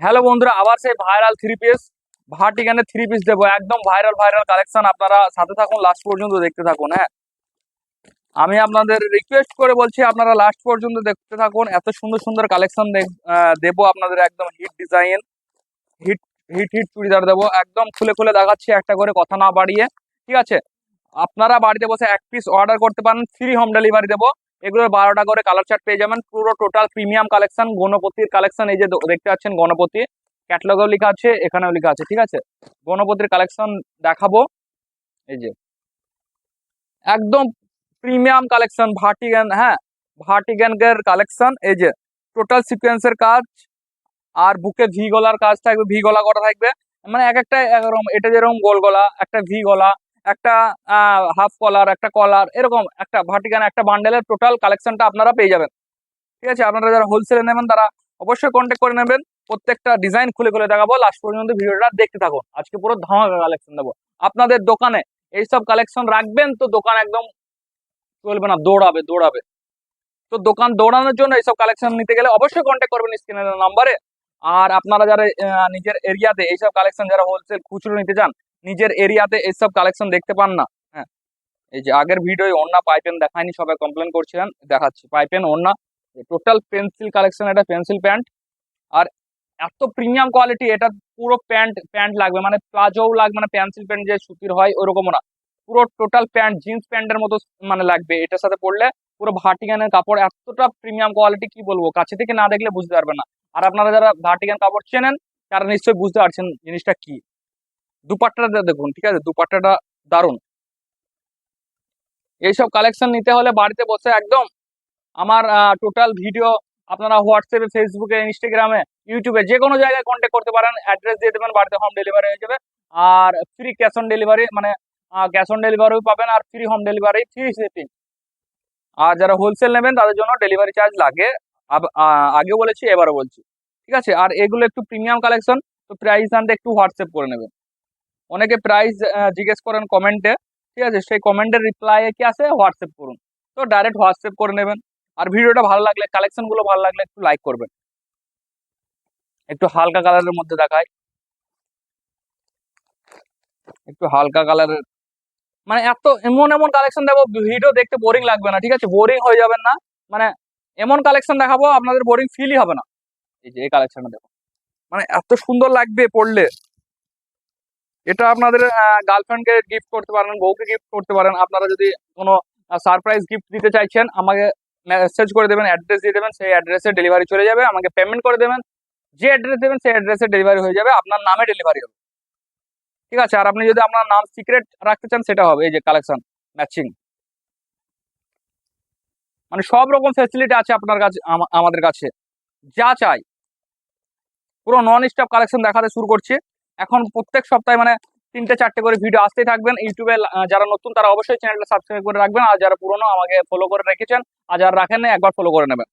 Hello বন্ধুরা, আবার সেই ভাইরাল থ্রি পিস ভার্টিকানের থ্রি পিস দেবো। একদম ভাইরাল ভাইরাল কালেকশন, আপনারা সাথে থাকুন, লাস্ট পর্যন্ত দেখতে থাকুন। হ্যাঁ, আমি আপনাদের রিকোয়েস্ট করে বলছি, আপনারা লাস্ট পর্যন্ত দেখতে থাকুন। এত সুন্দর সুন্দর কালেকশন দেবো আপনাদের, একদম hit design, hit hit hit churidar দেবো। একদম খুলে খুলে দেখাচ্ছি একটা করে, কথা না বাড়িয়ে, ঠিক আছে? আপনারা বাড়িতে বসে এক পিস অর্ডার করতে পারেন, ফ্রি হোম ডেলিভারি দেবো। এগুলোর 12টা করে কালার চার্ট পেয়ে যাবেন। পুরো টোটাল প্রিমিয়াম কালেকশন, গণপতির কালেকশন। এই যে দেখতে পাচ্ছেন গণপতি, ক্যাটালগেও লেখা আছে, এখানেও লেখা আছে, ঠিক আছে? গণপতির কালেকশন দেখাবো। এই যে একদম প্রিমিয়াম কালেকশন ভার্টিগান, হ্যাঁ, ভার্টিগানের কালেকশন। এই যে টোটাল সিকোয়েন্সের কাজ, আর বুকে ভি গলার কাজ থাকবে, ভি গলা করা থাকবে। মানে এক একটা একরকম, এটা যেরকম গোল গলা, একটা ভি গলা, একটা হাফ কলার, একটা কলার, এরকম একটা ভার্টিকান একটা বান্ডেলের টোটাল কালেকশনটা আপনারা পেয়ে যাবেন। ঠিক আছে, আপনারা যারা হোলসেলে নেবেন তারা অবশ্যই কন্ট্যাক্ট করে নেবেন। প্রত্যেকটা ডিজাইন খুলে খুলে দেখাবো, লাস্ট পর্যন্ত ভিডিওটা দেখতে থাকুন। আজকে পুরো ধামাকা কালেকশন দেবো আপনাদের দোকানে। এইসব কালেকশন রাখবেন তো দোকান একদম চলবে না, দৌড়াবে দৌড়াবে। তো দোকান দৌড়ানোর জন্য এইসব কালেকশন নিতে গেলে অবশ্যই কন্ট্যাক্ট করবেন স্ক্রিনের নাম্বারে। আর আপনারা যারা নিজের এরিয়াতে এইসব কালেকশন, যারা হোলসেল খুচরো নিতে চান, নিজের এরিয়াতে এইসব কালেকশন দেখতে পান না, হ্যাঁ, এই যে আগের ভিডিও ওড়না পাইপেন দেখায়নি, সবাই কমপ্লেন করছিলেন, দেখাচ্ছি পাইপেন ওড়না। টোটাল পেন্সিল কালেকশন, এটা পেন্সিল প্যান্ট। আর এত প্রিমিয়াম কোয়ালিটি, এটা পুরো প্যান্ট প্যান্ট লাগবে, মানে প্লাজোও লাগবে, মানে পেন্সিল প্যান্ট যে সুতির হয় ওরকমও না, পুরো টোটাল প্যান্ট জিন্স প্যান্টের মতো মানে লাগবে এটার সাথে পরলে। পুরো ভার্টিগানের কাপড় এতটা প্রিমিয়াম কোয়ালিটি, কি বলবো, কাছে থেকে না দেখলে বুঝতে পারবেন না। আর আপনারা যারা ভার্টিগান কাপড় চেনেন তারা নিশ্চয়ই বুঝতে পারছেন জিনিসটা কি। দুপাট্টাটা দেখুন, ঠিক আছে, দুপাট্টাটা দারুণ। এইসব কালেকশন নিতে হলে বাড়িতে বসে একদম আমার টোটাল ভিডিও আপনারা হোয়াটসঅ্যাপে, ফেসবুকে, ইনস্টাগ্রামে, ইউটিউবে যে কোনো জায়গায় কন্ট্যাক্ট করতে পারেন। অ্যাড্রেস দিয়ে দেবেন, বাড়িতে হোম ডেলিভারি হয়ে যাবে। আর ফ্রি ক্যাশ অন ডেলিভারি, মানে ক্যাশ অন ডেলিভারিও পাবেন, আর free home delivery, free shipping. আর যারা হোলসেল নেবেন তাদের জন্য ডেলিভারি চার্জ লাগে, আগেও বলেছি এবারও বলছি, ঠিক আছে? আর এগুলো একটু প্রিমিয়াম কালেকশন, তো প্রাইস জানতে একটু হোয়াটসঅ্যাপ করে নেবেন। অনেকে প্রাইস জিজ্ঞেস করেন কমেন্টে, ঠিক আছে? সেই কমেন্টের রিপ্লাই কি আসে, হোয়াটসঅ্যাপ করুন। তো ডাইরেক্ট হোয়াটসঅ্যাপ করে নেবেন। আর ভিডিওটা ভালো লাগলে, কালেকশন গুলো ভালো লাগলে একটু লাইক করবেন। একটু হালকা কালারের মধ্যে দেখায়, একটু হালকা কালারের, মানে এত এমন এমন কালেকশন দেবো, ভিডিও দেখতে বোরিং লাগবে না, ঠিক আছে? বোরিং হয়ে যাবেন না, মানে এমন কালেকশন দেখাবো আপনাদের বোরিং ফিলই হবে না। এই যে এই কালেকশনটা দেখো, মানে এত সুন্দর লাগবে পড়লে। এটা আপনাদের গার্লফ্রেন্ডকে গিফট করতে পারেন, বউকে গিফট করতে পারেন। আপনারা যদি কোনো সারপ্রাইজ গিফট দিতে চাইছেন, আমাকে মেসেজ করে দেবেন, অ্যাড্রেস দিয়ে দেবেন, সেই অ্যাড্রেসে ডেলিভারি চলে যাবে। আমাকে পেমেন্ট করে দেবেন, যে অ্যাড্রেস দেবেন সেই অ্যাড্রেসে ডেলিভারি হয়ে যাবে, আপনার নামে ডেলিভারি হবে, ঠিক আছে? আর আপনি যদি আপনার নাম সিক্রেট রাখতে চান সেটা হবে। এই যে কালেকশন ম্যাচিং, মানে সব রকম ফ্যাসিলিটি আছে আপনার কাছে, আমাদের কাছে যা চাই। পুরো নন স্টপ কালেকশন দেখাতে শুরু করছি এখন। প্রত্যেক সপ্তাহে মানে 3-4টে করে ভিডিও আসতেই থাকবেন। ইউটিউবে যারা নতুন তারা অবশ্যই চ্যানেলটা সাবস্ক্রাইব করে রাখবেন, আর যারা পুরনো আমাকে ফলো করে রেখেছেন, আর যারা রাখেন না একবার ফলো করে নেবেন।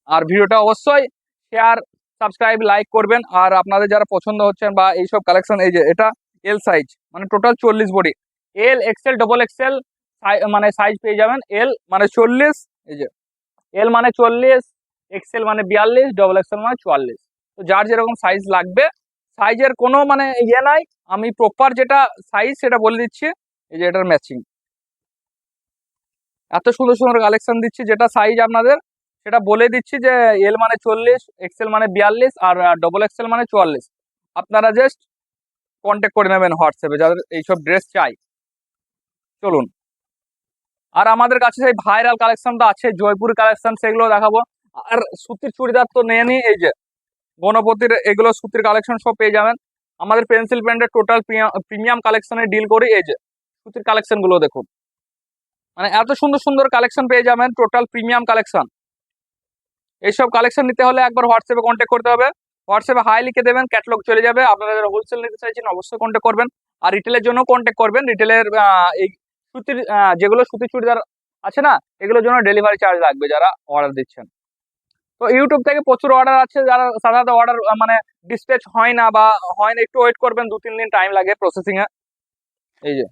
আর ভিডিওটা অবশ্যই শেয়ার, সাবস্ক্রাইব, লাইক করবেন। আর আপনাদের যারা পছন্দ হচ্ছেন বা এইসব কালেকশন, এই যে এটা এল সাইজ, মানে total 40 body, L XL double XL মানে সাইজ পেয়ে যাবেন। এল মানে 40, এই যে এল মানে 40, এক্সেল মানে 42, ডবল এক্সেল মানে 44। তো যার যেরকম সাইজ লাগবে, সাইজের কোনো মানে ইয়ে নাই, আমি প্রপার যেটা সাইজ সেটা বলে দিচ্ছি। এই যে এটার ম্যাচিং, এত সুন্দর সুন্দর কালেকশন দিচ্ছি, যেটা সাইজ আপনাদের সেটা বলে দিচ্ছি, যে এল মানে 40, এক্সেল মানে 42, আর ডবল এক্সেল মানে 44। আপনারা জাস্ট কন্ট্যাক্ট করে নেবেন হোয়াটসঅ্যাপে, যাদের এইসব ড্রেস চাই। চলুন, আর আমাদের কাছে সেই ভাইরাল কালেকশন তো আছে, জয়পুর কালেকশন, সেগুলো দেখাবো। আর সুতির চুড়িদার তো নিয়ে নি, এই যে গণপতির এগুলো সুতির কালেকশন সব পেয়ে যাবেন। আমাদের পেন্সিল প্যান্টের টোটাল প্রিমিয়াম কালেকশনে ডিল করি। এই যে সুতির কালেকশন গুলো দেখুন, মানে এত সুন্দর সুন্দর কালেকশন পেয়ে যাবেন, টোটাল প্রিমিয়াম কালেকশন। এইসব কালেকশন নিতে হলে একবার হোয়াটসঅ্যাপে কন্ট্যাক্ট করতে হবে। হোয়াটসঅ্যাপে হাই লিখে দেবেন, ক্যাটালগ চলে যাবে। আপনারা যারা হোলসেল নিতে চাইছেন অবশ্যই কন্ট্যাক্ট করবেন। আর রিটেলের জন্য কন্ট্যাক্ট করবেন। রিটেলের এই সুতির যেগুলো সুতির চুড়িদার আছে না, এগুলোর জন্য ডেলিভারি চার্জ লাগবে যারা অর্ডার দিচ্ছেন। তো ইউটিউব থেকে প্রচুর অর্ডার আছে, যারা সাধারণত অর্ডার মানে ডিসপ্যাচ হয় না বা হয় না, একটু ওয়েট করবেন, 2-3 দিন টাইম লাগে প্রসেসিং এ। এই যে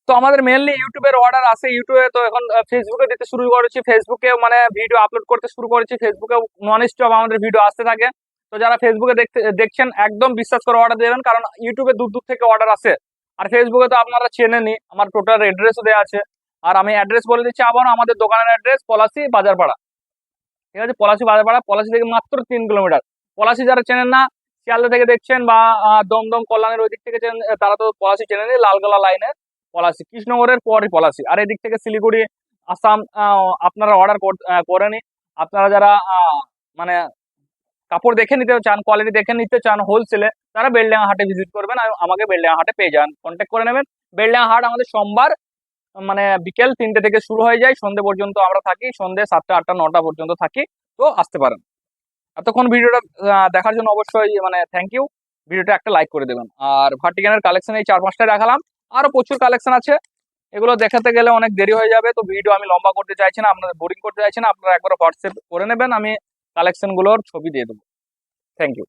তো আমাদের মেনলি ইউটিউবের অর্ডার আসে ইউটিউবে, তো এখন ফেসবুকে দিতে শুরু করেছি, ফেসবুকে মানে ভিডিও আপলোড করতে শুরু করেছি, ফেসবুকে নন স্টপ আমাদের ভিডিও আসতে থাকে। তো যারা ফেসবুকে দেখছেন একদম বিশ্বাস করে অর্ডার দেবেন, কারণ ইউটিউবে দূর দূর থেকে অর্ডার আসে। আর ফেসবুকে তো আপনারা চেনেনই, আমার টোটাল অ্যাড্রেসও দেওয়া আছে। আর আমি অ্যাড্রেস বলে দিচ্ছি আবারও, আমাদের দোকানের অ্যাড্রেস পলাশী বাজারপাড়া, ঠিক আছে? পলাশী বাজারপাড়া, পলাশী থেকে মাত্র 3 কিলোমিটার। পলাশী যারা চেনেন না, শিয়ালদা থেকে দেখছেন বা দমদম কল্যাণের ওই দিক থেকে চেনেন, তারা তো পলাশী চেনেনি, লালগোলা লাইনে পলাশী, কৃষ্ণনগরের পরই পলাশী। আর এদিক থেকে শিলিগুড়ি, আসাম আপনারা অর্ডার করেনি। আপনারা যারা মানে কাপড় দেখে নিতে চান, কোয়ালিটি দেখে নিতে চান হোলসেলে, তারা বেলডাঙ্গা হাটে ভিজিট করবেন, আর আমাকে বেলডাঙ্গা হাটে পেয়ে যান, কন্ট্যাক্ট করে নেবেন। বেলডাঙ্গা হাট আমাদের সোমবার মানে বিকেল 3টে থেকে শুরু হয়ে যায়, সন্ধ্যে পর্যন্ত আমরা থাকি, সন্ধ্যে 7টা 8টা 9টা পর্যন্ত থাকি। তো আসতে পারেন। এতক্ষণ ভিডিওটা দেখার জন্য অবশ্যই মানে থ্যাংক ইউ। ভিডিওটা একটা লাইক করে দেবেন। আর ভার্টিকানের কালেকশন এই 4-5টা দেখালাম, আরো প্রচুর কালেকশন আছে, এগুলো দেখাতে গেলে অনেক দেরি হয়ে যাবে। তো ভিডিও আমি লম্বা করতে চাইছি না, আপনাদের বোরিং করতে চাইছি না, আপনারা একবার হোয়াটসঅ্যাপ করে নেবেন, আমি কালেকশন গুলোর ছবি দিয়ে দেবো। Thank you.